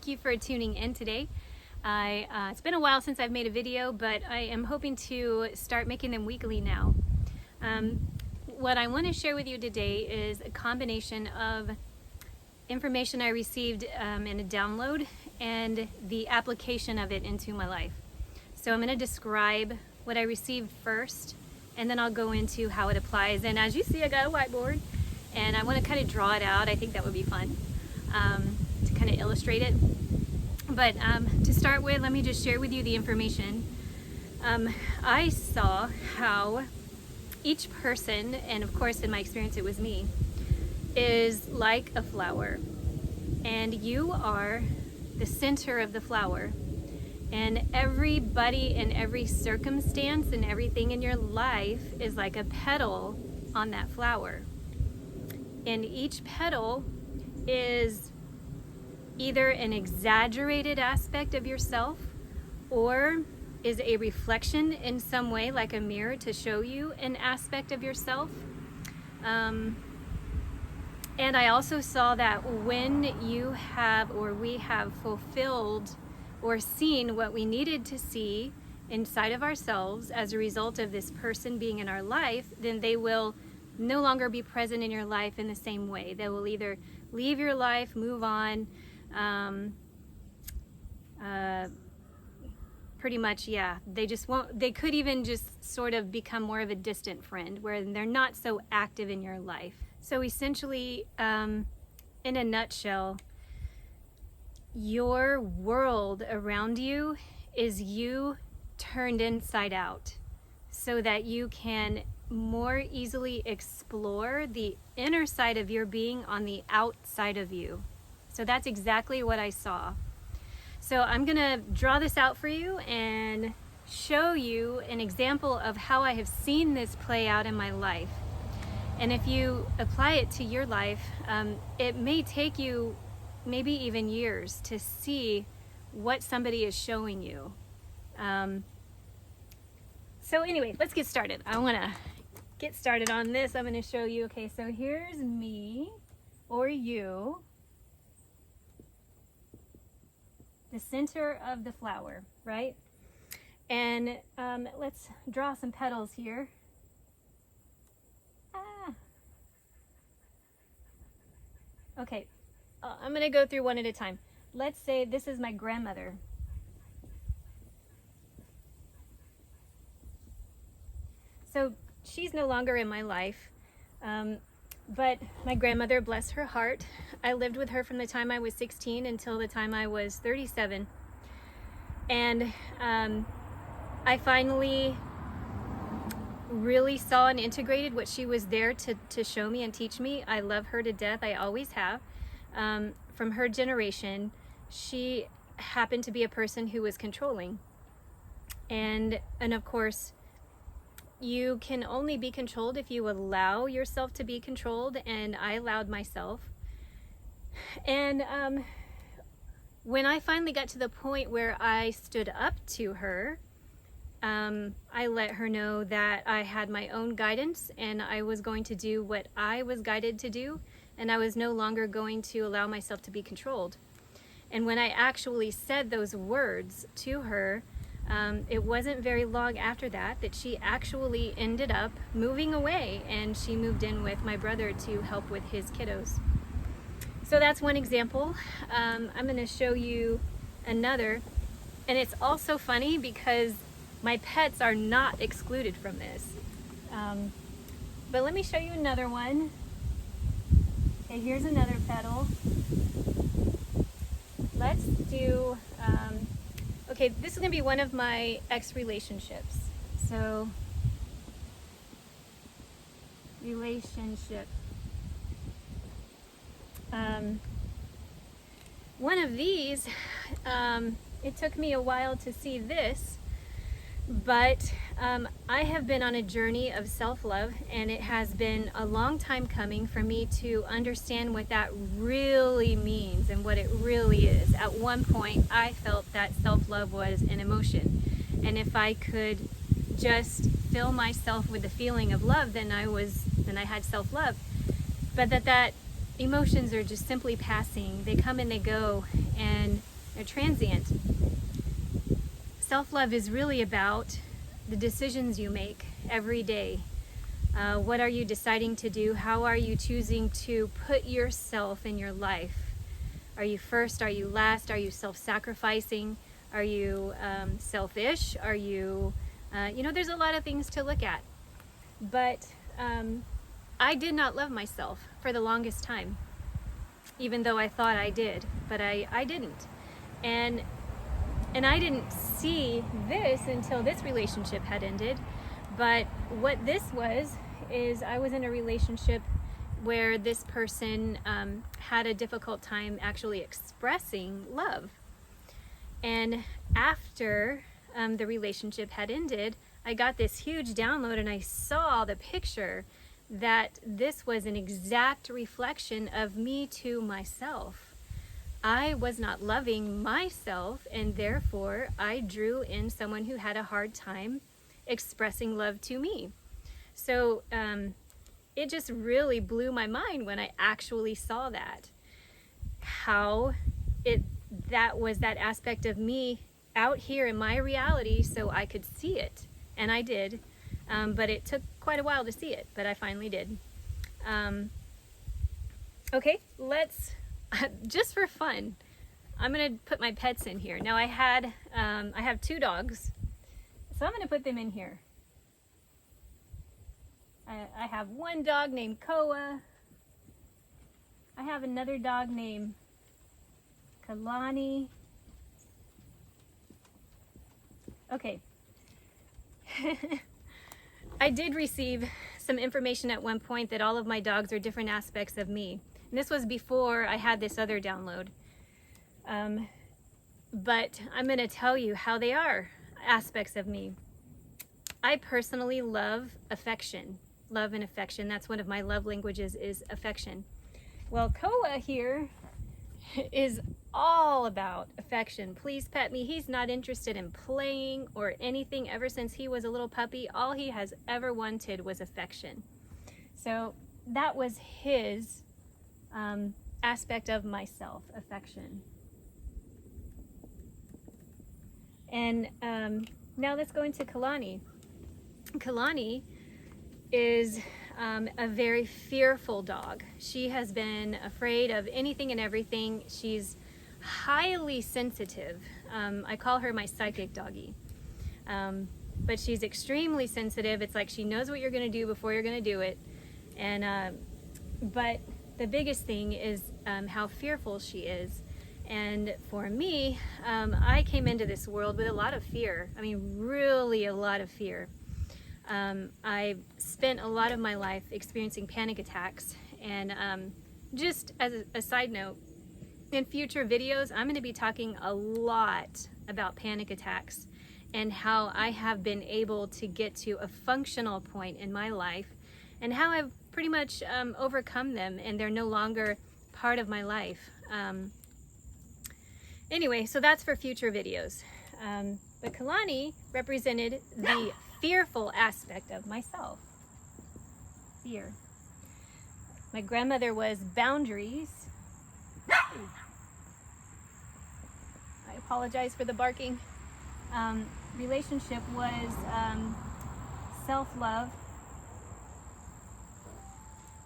you for tuning in today. It's been a while since I've made a video, but I am hoping to start making them weekly now. What I want to share with you today is a combination of information I received in a download and the application of it into my life. So I'm going to describe what I received first, and then I'll go into how it applies. And as you see, I got a whiteboard, and I want to kind of draw it out. I think that would be fun to kind of illustrate it. But to start with, let me just share with you the information. I saw how each person, and of course in my experience it was me, is like a flower, and you are the center of the flower, and everybody and every circumstance and everything in your life is like a petal on that flower, and each petal is either an exaggerated aspect of yourself or is a reflection in some way, like a mirror, to show you an aspect of yourself. And I also saw that when you have, or we have fulfilled or seen what we needed to see inside of ourselves as a result of this person being in our life, then they will no longer be present in your life in the same way. They will either leave your life, move on, pretty much, yeah. They just won't, they could even just sort of become more of a distant friend where they're not so active in your life. So essentially, in a nutshell, your world around you is you turned inside out so that you can more easily explore the inner side of your being on the outside of you. So that's exactly what I saw. So I'm gonna draw this out for you and show you an example of how I have seen this play out in my life. And if you apply it to your life, it may take you maybe even years to see what somebody is showing you. So anyway, let's get started. I wanna get started on this. I'm gonna show you, okay, so here's me or you, the center of the flower, right? And let's draw some petals here. Okay, I'm gonna go through one at a time. Let's say this is my grandmother. So she's no longer in my life, but my grandmother, bless her heart, I lived with her from the time I was 16 until the time I was 37. And I finally really saw and integrated what she was there to show me and teach me. I love her to death. I always have. From her generation, she happened to be a person who was controlling. And of course, you can only be controlled if you allow yourself to be controlled, and I allowed myself. And when I finally got to the point where I stood up to her, I let her know that I had my own guidance and I was going to do what I was guided to do, and I was no longer going to allow myself to be controlled. And when I actually said those words to her, it wasn't very long after that she actually ended up moving away, and she moved in with my brother to help with his kiddos. So that's one example. I'm going to show you another, and it's also funny because my pets are not excluded from this. But let me show you another one. Okay, here's another petal. Let's do, okay, this is going to be one of my ex-relationships. So, relationship. One of these, it took me a while to see this, but I have been on a journey of self-love, and it has been a long time coming for me to understand what that really means and what it really is. At one point, I felt that self-love was an emotion, and if I could just fill myself with the feeling of love, then I had self-love. But that emotions are just simply passing. They come and they go, and They're transient. Self-love is really about the decisions you make every day. What are you deciding to do? How are you choosing to put yourself in your life? Are you first? Are you last? Are you self-sacrificing? Are you selfish? Are you, there's a lot of things to look at. But I did not love myself for the longest time, even though I thought I did, but I didn't. And I didn't see this until this relationship had ended. But what this was is I was in a relationship where this person had a difficult time actually expressing love. And after the relationship had ended, I got this huge download, and I saw the picture that this was an exact reflection of me to myself. I was not loving myself, and therefore I drew in someone who had a hard time expressing love to me. So it just really blew my mind when I actually saw that. How that was that aspect of me out here in my reality so I could see it. And I did. But it took quite a while to see it, but I finally did. Okay, let's, just for fun, I'm gonna put my pets in here. Now I have 2 dogs, so I'm gonna put them in here. I have one dog named Koa. I have another dog named Kalani. Okay. I did receive some information at one point that all of my dogs are different aspects of me. And this was before I had this other download. But I'm going to tell you how they are aspects of me. I personally love affection. Love and affection. That's one of my love languages, is affection. Well, Koa here is all about affection. Please pet me. He's not interested in playing or anything. Ever since he was a little puppy, all he has ever wanted was affection. So that was his aspect of myself, affection. And now let's go into Kalani. Kalani is a very fearful dog. She has been afraid of anything and everything. She's highly sensitive. I call her my psychic doggy. But she's extremely sensitive. It's like she knows what you're going to do before you're going to do it. And but the biggest thing is how fearful she is. And for me, I came into this world with a lot of fear. I mean, really a lot of fear. I spent a lot of my life experiencing panic attacks, and just as a side note, in future videos I'm going to be talking a lot about panic attacks and how I have been able to get to a functional point in my life and how I've pretty much overcome them, and they're no longer part of my life. Anyway, so that's for future videos. But Kalani represented the fearful aspect of myself. Fear. My grandmother was boundaries. I apologize for the barking. Relationship was self-love.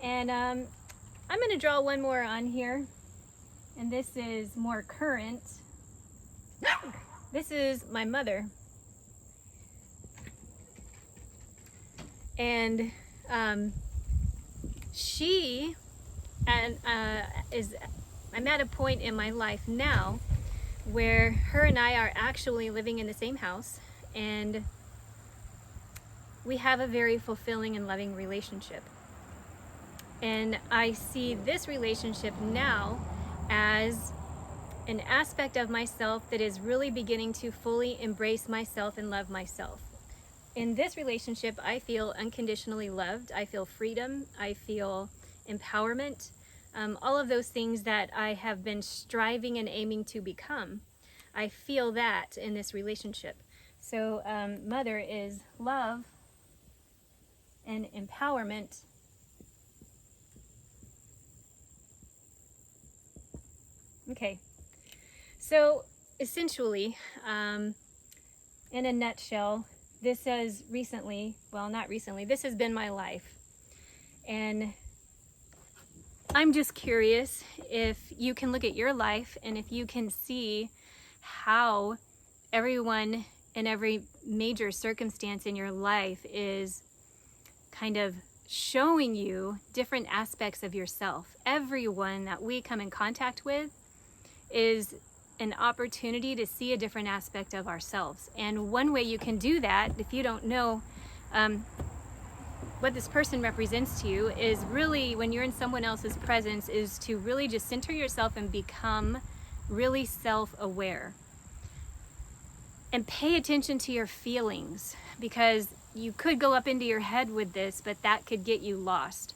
And I'm going to draw one more on here. And this is more current. This is my mother. And I'm at a point in my life now where her and I are actually living in the same house, and we have a very fulfilling and loving relationship. And I see this relationship now as an aspect of myself that is really beginning to fully embrace myself and love myself. In this relationship, I feel unconditionally loved. I feel freedom. I feel empowerment. All of those things that I have been striving and aiming to become. I feel that in this relationship. So Mother is love and empowerment. Okay. So essentially, in a nutshell, this has recently, well, not recently, this has been my life. And I'm just curious if you can look at your life and if you can see how everyone in every major circumstance in your life is kind of showing you different aspects of yourself. Everyone that we come in contact with is an opportunity to see a different aspect of ourselves. And one way you can do that, if you don't know what this person represents to you, is really, when you're in someone else's presence, is to really just center yourself and become really self-aware. And pay attention to your feelings, because you could go up into your head with this, but that could get you lost.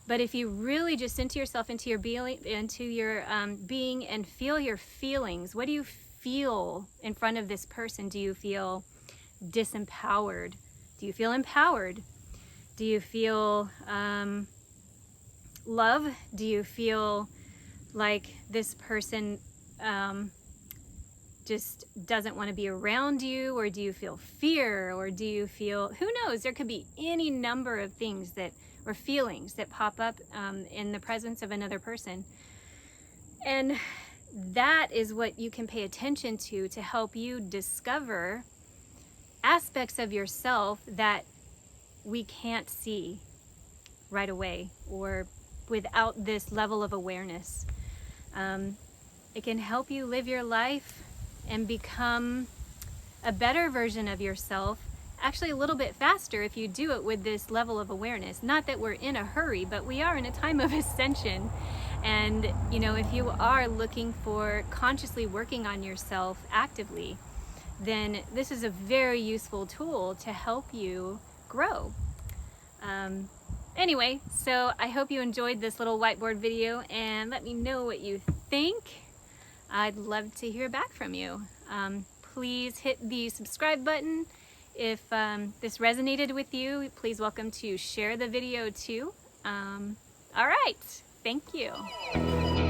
But if you really just center yourself into your being, and feel your feelings, what do you feel in front of this person? Do you feel disempowered? Do you feel empowered? Do you feel love? Do you feel like this person just doesn't want to be around you? Or do you feel fear? Or do you feel, who knows, there could be any number of things that, or feelings that pop up in the presence of another person. And that is what you can pay attention to help you discover aspects of yourself that we can't see right away or without this level of awareness. It can help you live your life and become a better version of yourself, actually a little bit faster if you do it with this level of awareness. Not that we're in a hurry, but we are in a time of ascension. And you know, if you are looking for consciously working on yourself actively, then this is a very useful tool to help you grow. Anyway, so I hope you enjoyed this little whiteboard video, and let me know what you think. I'd love to hear back from you. Please hit the subscribe button. If this resonated with you, please welcome to share the video too. All right, thank you.